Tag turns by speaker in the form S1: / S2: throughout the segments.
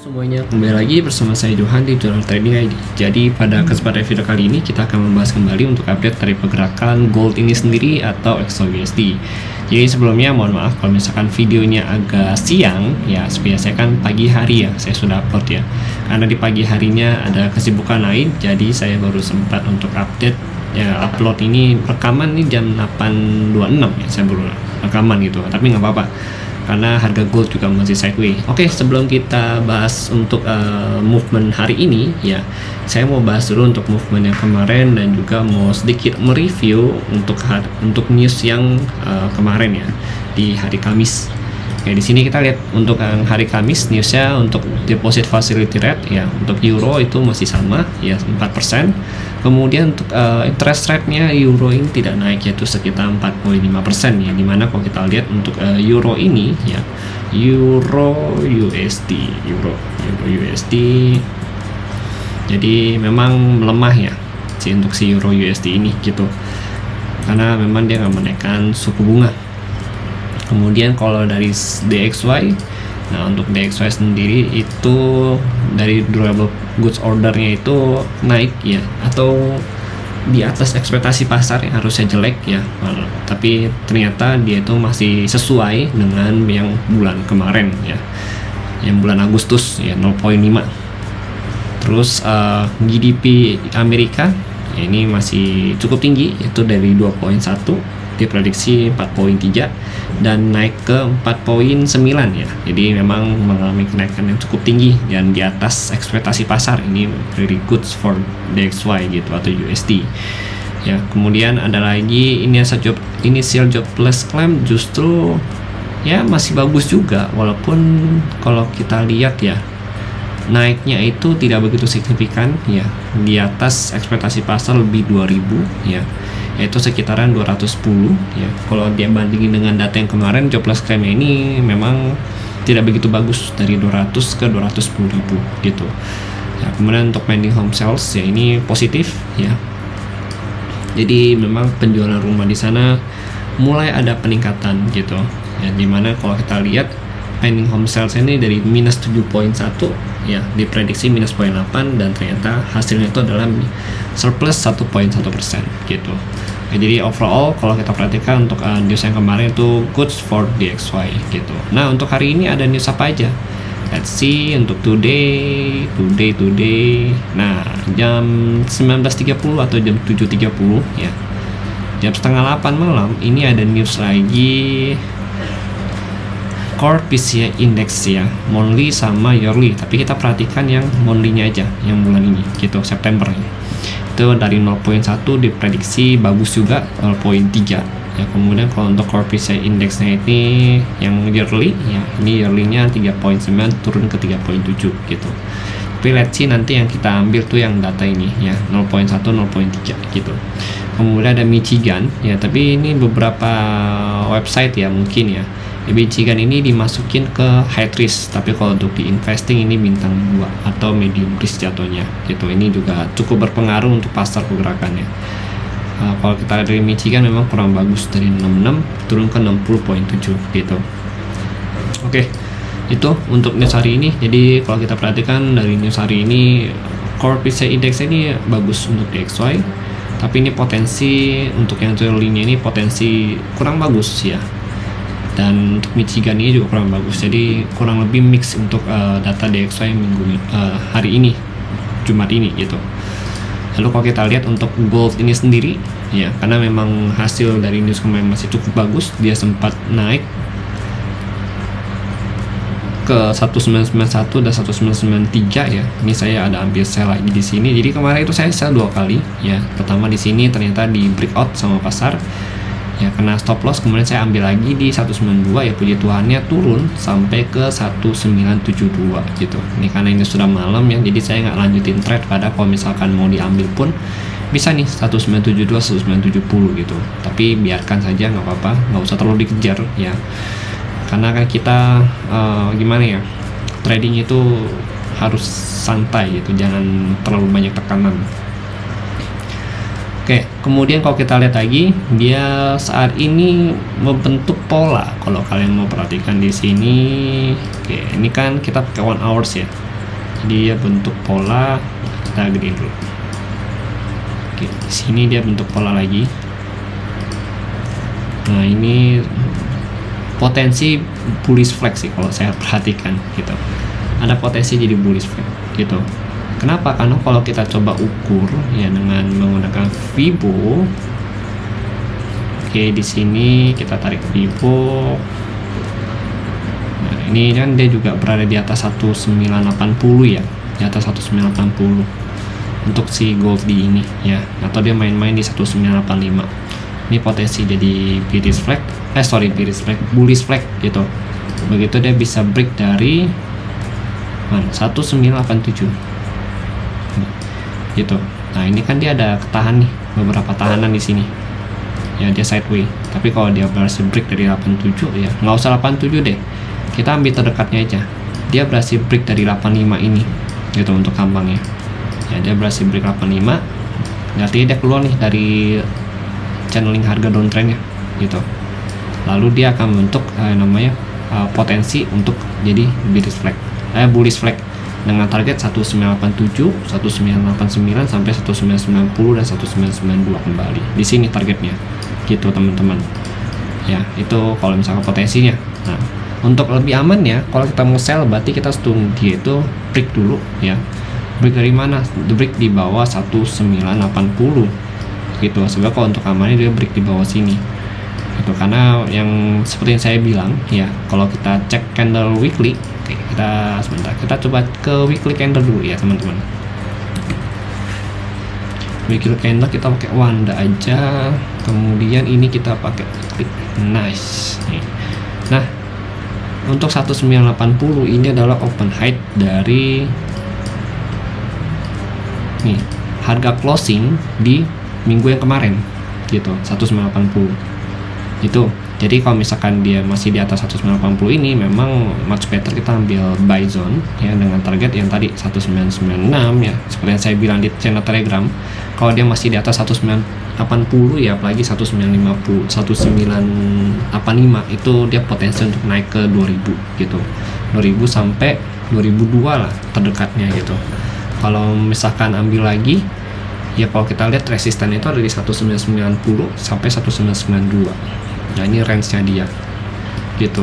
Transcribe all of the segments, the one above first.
S1: Semuanya, kembali lagi bersama saya Johan di Jurnal Trading ID. Jadi pada kesempatan video kali ini kita akan membahas kembali untuk update dari pergerakan gold ini sendiri atau XAUUSD. Jadi sebelumnya mohon maaf kalau misalkan videonya agak siang, ya biasanya kan pagi hari ya saya sudah upload ya. Karena di pagi harinya ada kesibukan lain, jadi saya baru sempat untuk update ya, upload ini rekaman nih jam 8.26 ya, saya baru rekaman gitu. Tapi nggak apa-apa, karena harga gold juga masih sideways. Oke, sebelum kita bahas untuk movement hari ini ya, saya mau bahas dulu untuk movement yang kemarin dan juga mau sedikit mereview untuk news yang kemarin ya, di hari Kamis. Oke, di sini kita lihat untuk hari Kamis newsnya untuk deposit facility rate ya, untuk euro itu masih sama ya 4%. Kemudian untuk interest rate-nya euro ini tidak naik, yaitu sekitar 4,5% ya. Dimana kalau kita lihat untuk euro ini ya, euro USD, jadi memang melemah ya untuk si euro USD ini gitu, karena memang dia nggak menaikkan suku bunga. Kemudian kalau dari DXY, nah untuk DXY sendiri itu dari durable goods ordernya itu naik ya, atau di atas ekspektasi pasar yang harusnya jelek ya, tapi ternyata dia itu masih sesuai dengan yang bulan kemarin ya, yang bulan Agustus ya 0,5. Terus GDP Amerika ya, ini masih cukup tinggi, itu dari 2,1 diprediksi 4,3 dan naik ke 4,9 ya. Jadi memang mengalami kenaikan yang cukup tinggi dan di atas ekspektasi pasar. Ini very good for DXY gitu atau USD. Ya, kemudian ada lagi initial jobless claim, justru ya masih bagus juga, walaupun kalau kita lihat ya naiknya itu tidak begitu signifikan ya, di atas ekspektasi pasar lebih 2000 ya, yaitu sekitaran 210 ya. Kalau dia bandingin dengan data yang kemarin, jobless claim ini memang tidak begitu bagus, dari 200 ke 210.000 gitu ya. Kemudian untuk pending home sales ya, ini positif ya, jadi memang penjualan rumah di sana mulai ada peningkatan gitu ya, dimana kalau kita lihat pending home sales ini dari minus 7,1 ya, diprediksi minus 0,8 dan ternyata hasilnya itu adalah surplus 1,1% gitu ya. Jadi overall kalau kita perhatikan untuk news yang kemarin itu good for DXY gitu. Nah untuk hari ini ada news apa aja? Let's see untuk today. Nah jam 19.30 atau jam 7.30 ya, jam setengah 8 malam ini ada news lagi, core PCE index ya, monthly sama yearly, tapi kita perhatikan yang monthly-nya aja yang bulan ini gitu, September ya. Itu dari 0,1 diprediksi bagus juga 0,3 ya. Kemudian kalau untuk core PCE indexnya ini yang yearly ya, ini yearly-nya 3,9 turun ke 3,7 gitu. Tapi let's see nanti yang kita ambil tuh yang data ini ya, 0,1 0,3 gitu. Kemudian ada Michigan ya, tapi ini beberapa website ya mungkin ya, Michigan ini dimasukin ke high risk, tapi kalau untuk di investing ini bintang 2 atau medium risk jatuhnya gitu. Ini juga cukup berpengaruh untuk pasar pergerakannya. Kalau kita lihat dari Michigan memang kurang bagus, dari 66 turun ke 60,7 gitu. Oke, itu untuk news hari ini. Jadi kalau kita perhatikan dari news hari ini, core PCE index ini bagus untuk DXY, tapi ini potensi untuk yang yearly-nya ini potensi kurang bagus ya. Dan untuk Michigan ini juga kurang bagus, jadi kurang lebih mix untuk data DXY hari ini, Jumat ini gitu. Lalu kalau kita lihat untuk gold ini sendiri ya, karena memang hasil dari news kemarin masih cukup bagus, dia sempat naik ke 1991 dan 1993 ya. Ini saya ada ambil sell lagi di sini. Jadi kemarin itu saya sell 2 kali ya. Pertama di sini ternyata di breakout sama pasar ya, kena stop loss, kemudian saya ambil lagi di 192 ya, puji Tuhannya turun sampai ke 1972 gitu. Ini karena ini sudah malam ya, jadi saya nggak lanjutin trade, pada kalau misalkan mau diambil pun bisa nih 1972 1970 gitu, tapi biarkan saja, nggak apa-apa, nggak usah terlalu dikejar ya, karena kan kita gimana ya, trading itu harus santai gitu, jangan terlalu banyak tekanan. Oke, kemudian kalau kita lihat lagi, dia saat ini membentuk pola. Kalau kalian mau perhatikan di sini, oke, ini kan kita pakai 1 hours ya. dia bentuk pola, kita gedein dulu. Oke, di sini dia bentuk pola lagi. Nah, ini potensi bullish flag sih kalau saya perhatikan gitu. Ada potensi jadi bullish flag gitu. Kenapa? Karena kalau kita coba ukur ya dengan menggunakan Fibo. Oke, di sini kita tarik Fibo. Nah, ini kan dia juga berada di atas 1980 ya, di atas 1980 untuk si gold di ini ya, atau dia main-main di 1985. Ini potensi jadi bearish flag, bullish flag gitu. Begitu dia bisa break dari 1987 gitu. Nah, ini kan dia ada ketahan nih, beberapa tahanan di sini ya, dia sideways. Tapi kalau dia berhasil break dari 87 ya, nggak usah 87 deh, kita ambil terdekatnya aja. Dia berhasil break dari 85 ini gitu untuk kambangnya ya, dia berhasil break 85, berarti dia keluar nih dari channeling harga downtrendnya gitu. Lalu dia akan membentuk potensi untuk jadi bullish flag dengan target 1987, 1989 sampai 1990 dan 1992 kembali. Di sini targetnya gitu teman-teman ya. Itu kalau misalkan potensinya. Nah, untuk lebih aman ya, kalau kita mau sell berarti kita tunggu dia itu break dulu ya. Break dari mana? Break di bawah 1980 gitu. Sebab kalau untuk amannya dia break di bawah sini gitu. Karena yang seperti yang saya bilang ya, kalau kita cek candle weekly, oke, kita sebentar, kita coba ke weekly candle dulu ya teman-teman. Weekly candle kita pakai Wanda aja, kemudian ini kita pakai weekly. Nice nih. Nah, untuk 1980 ini adalah open height dari nih harga closing di minggu yang kemarin gitu, 1980 itu. Jadi kalau misalkan dia masih di atas 1980 ini, memang much better kita ambil buy zone ya, dengan target yang tadi 1996 ya, seperti yang saya bilang di channel Telegram. Kalau dia masih di atas 1980 ya, apalagi 1985 itu dia potensi untuk naik ke 2000 gitu, 2000 sampai 2002 lah terdekatnya gitu. Kalau misalkan ambil lagi ya, kalau kita lihat resisten itu ada di 1990 sampai 1992. Nah, ini range-nya dia gitu.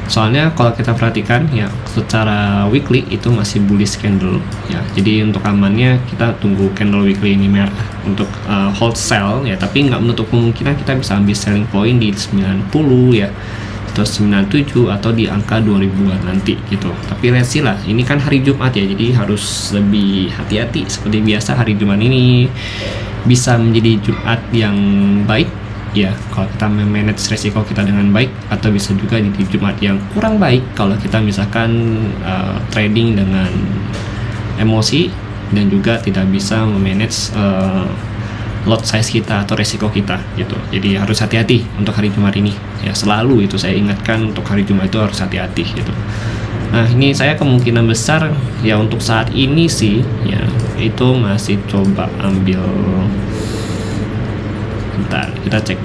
S1: Soalnya kalau kita perhatikan ya, secara weekly itu masih bullish candle ya. Jadi untuk amannya kita tunggu candle weekly ini merah untuk hold sell ya, tapi nggak menutup kemungkinan kita bisa ambil selling point di 90 ya, atau 97 atau di angka 2000-an nanti gitu. Tapi let's see lah, ini kan hari Jumat ya, jadi harus lebih hati-hati. Seperti biasa hari Jumat ini bisa menjadi Jumat yang baik ya kalau kita manage resiko kita dengan baik, atau bisa juga di Jumat yang kurang baik kalau kita misalkan trading dengan emosi dan juga tidak bisa memanage lot size kita atau resiko kita gitu. Jadi harus hati-hati untuk hari Jumat ini ya, selalu itu saya ingatkan, untuk hari Jumat itu harus hati-hati gitu. Nah, ini saya kemungkinan besar ya untuk saat ini sih ya, itu masih coba ambil, bentar kita cek.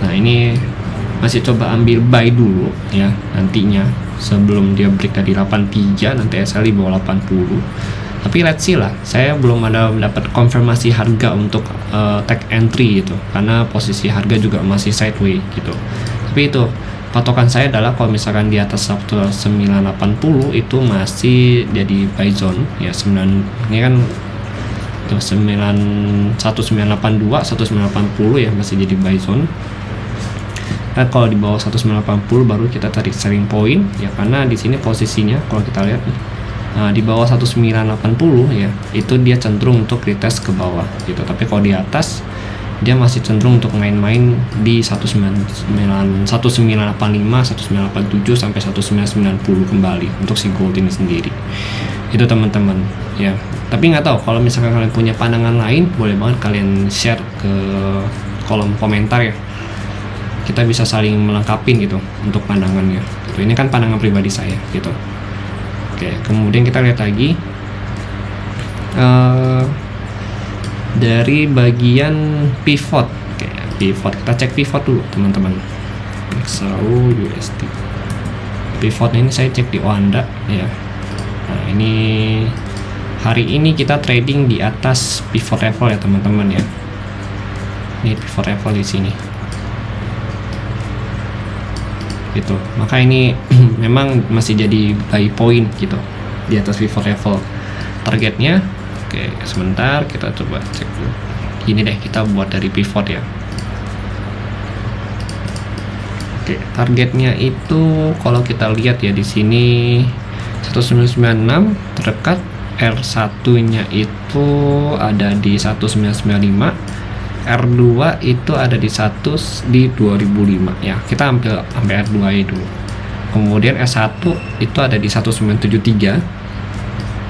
S1: Nah, ini masih coba ambil buy dulu ya nantinya, sebelum dia break dari 83, nanti SL di bawah 80. Tapi let's see lah, saya belum ada dapat konfirmasi harga untuk take entry gitu, karena posisi harga juga masih sideways gitu. Tapi itu patokan saya adalah kalau misalkan di atas 1980 itu masih jadi buy zone ya. Ini kan 1982, 1980 ya masih jadi buy zone. Nah, kalau di bawah 1980 baru kita tarik selling point ya, karena di sini posisinya kalau kita lihat nih, di bawah 1980 ya, itu dia cenderung untuk retest ke bawah gitu. Tapi kalau di atas dia masih cenderung untuk main-main di 1985, 1987 sampai 1990 kembali untuk si gold ini sendiri. Itu teman-teman ya. Tapi nggak tahu, kalau misalkan kalian punya pandangan lain, boleh banget kalian share ke kolom komentar ya. Kita bisa saling melengkapi gitu untuk pandangannya gitu. Ini kan pandangan pribadi saya gitu. Oke, kemudian kita lihat lagi dari bagian pivot. Oke, pivot, kita cek pivot dulu teman-teman. XAU USD. pivot ini saya cek di Oanda ya. Nah, ini hari ini kita trading di atas pivot level ya teman-teman ya. Ini pivot level di sini gitu, maka ini memang masih jadi buy point gitu di atas pivot level targetnya. Oke, sebentar kita coba cek dulu. Gini deh, kita buat dari pivot ya. Oke, targetnya itu kalau kita lihat ya di sini 1996 terdekat, R1-nya itu ada di 1995, R2 itu ada di 2005 ya. Kita ambil R2 dulu. Kemudian S1 itu ada di 1973.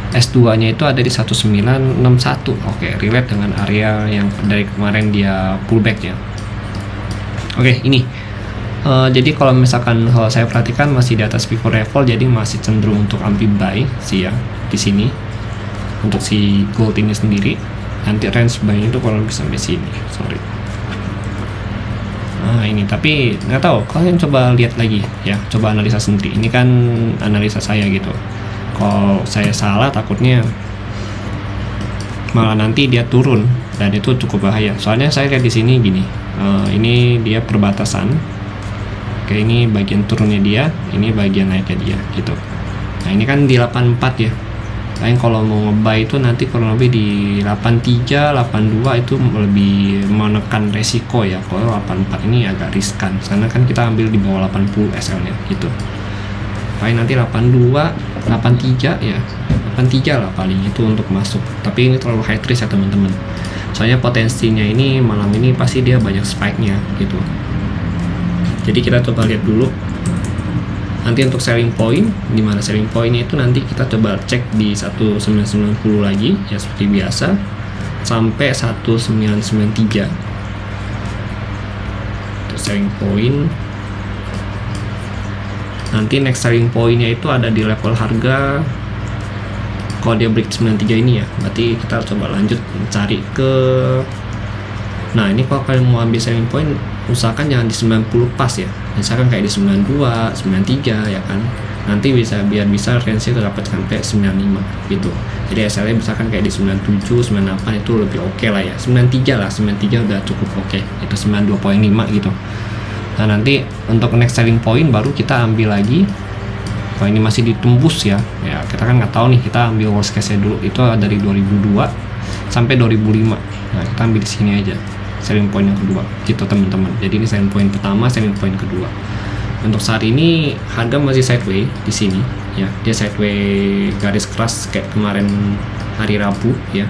S1: S2-nya itu ada di 1961. Oke, relate dengan area yang dari kemarin dia pullback ya. Oke, ini. Jadi kalau misalkan kalau saya perhatikan masih di atas pivot level, jadi masih cenderung untuk ambil buy sih ya di sini untuk si gold ini sendiri. Nanti range buy itu kalau bisa sampai sini, sorry. Nah ini, tapi nggak tahu, kalian coba lihat lagi ya, coba analisa sendiri. Ini kan analisa saya gitu. Kalau saya salah takutnya malah nanti dia turun dan itu cukup bahaya. Soalnya saya lihat di sini gini, ini dia perbatasan. Oke, ini bagian turunnya dia, ini bagian naiknya dia gitu. Nah ini kan di 84 ya. Lain kalau mau nge-buy itu nanti kurang lebih di 83, 82 itu lebih menekan resiko ya. Kalau 84 ini agak riskan, karena kan kita ambil di bawah 80 SL-nya gitu. Paling nanti 82, 83 ya, 83 lah paling itu untuk masuk. Tapi ini terlalu high risk ya teman-teman. Soalnya potensinya ini malam ini pasti dia banyak spike-nya gitu. Jadi kita coba lihat dulu. Nanti untuk selling point, dimana selling pointnya itu nanti kita coba cek di 1990 lagi ya seperti biasa sampai 1993. Untuk selling point, nanti next selling pointnya itu ada di level harga. Kalau dia break 93 ini ya, berarti kita coba lanjut mencari ke. Nah ini kalau kalian mau ambil selling point, usahakan jangan di 90 pas ya, misalkan kayak di 92, 93 ya kan, nanti biar bisa range itu dapat sampai 95 gitu. Jadi SL-nya misalkan kayak di 97, 98 itu lebih oke lah ya. 93 lah, 93 udah cukup oke. Itu 92.5 gitu. Nah nanti untuk next selling point baru kita ambil lagi. Kalau ini masih ditembus ya, ya kita kan nggak tahu nih, kita ambil worst case-nya dulu. Itu dari 2002 sampai 2005. Nah kita ambil di sini aja selling point yang kedua gitu teman-teman. Jadi ini selling point pertama, selling point kedua. Untuk saat ini harga masih sideways di sini ya, dia sideways garis keras kayak kemarin hari Rabu ya.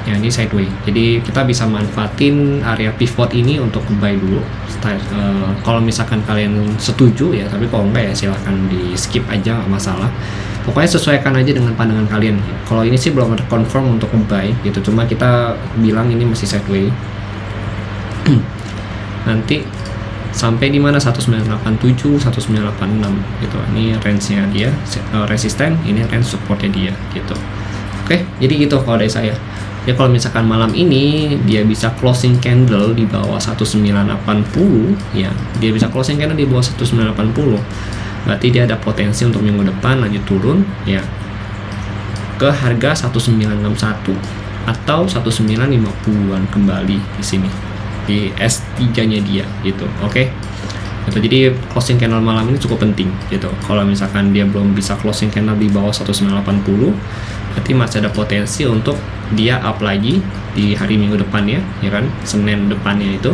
S1: Ya ini sideways. Jadi kita bisa manfaatin area pivot ini untuk buy dulu. Kalau misalkan kalian setuju ya, tapi kalau enggak ya silahkan di skip aja, nggak masalah. Pokoknya sesuaikan aja dengan pandangan kalian. Kalau ini sih belum ada confirm untuk buy gitu, cuma kita bilang ini masih sideways. Nanti sampai di mana 1987, 1986 gitu. Ini range-nya dia, resisten, ini range supportnya dia gitu. Oke, jadi gitu kalau dari saya. Ya kalau misalkan malam ini dia bisa closing candle di bawah 1980 ya, dia bisa closing candle di bawah 1980, berarti dia ada potensi untuk minggu depan lanjut turun ya ke harga 1961 atau 1950-an kembali di sini di S3-nya dia gitu. Oke. Gitu. Jadi closing candle malam ini cukup penting gitu. Kalau misalkan dia belum bisa closing candle di bawah 1980, berarti masih ada potensi untuk dia up lagi di hari Minggu depannya ya kan, Senin depannya itu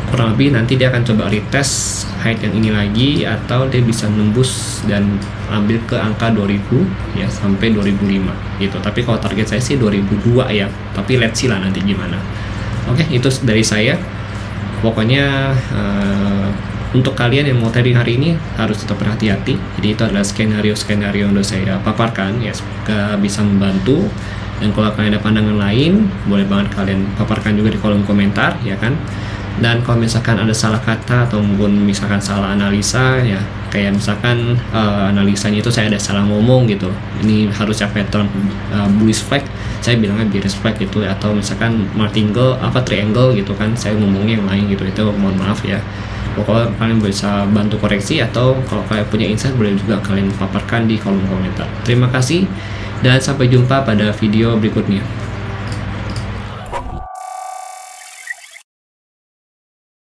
S1: kurang lebih nanti dia akan coba retest height yang ini lagi, atau dia bisa nembus dan ambil ke angka 2000 ya sampai 2005 gitu. Tapi kalau target saya sih 2002 ya, tapi let's see lah nanti gimana. Oke, itu dari saya. Pokoknya untuk kalian yang mau trading hari ini harus tetap berhati-hati. Jadi itu adalah skenario-skenario yang udah saya paparkan ya, semoga bisa membantu. Dan kalau kalian ada pandangan lain, boleh banget kalian paparkan juga di kolom komentar ya kan. Dan kalau misalkan ada salah kata atau mungkin misalkan salah analisa ya, kayak misalkan analisanya itu saya ada salah ngomong gitu, ini harusnya pattern bullish flag, saya bilangnya bearish flag gitu, atau misalkan martingale apa triangle gitu kan, saya ngomongnya yang lain gitu, itu mohon maaf ya. Pokoknya kalian bisa bantu koreksi, atau kalau kalian punya insight boleh juga kalian paparkan di kolom komentar. Terima kasih dan sampai jumpa pada video berikutnya.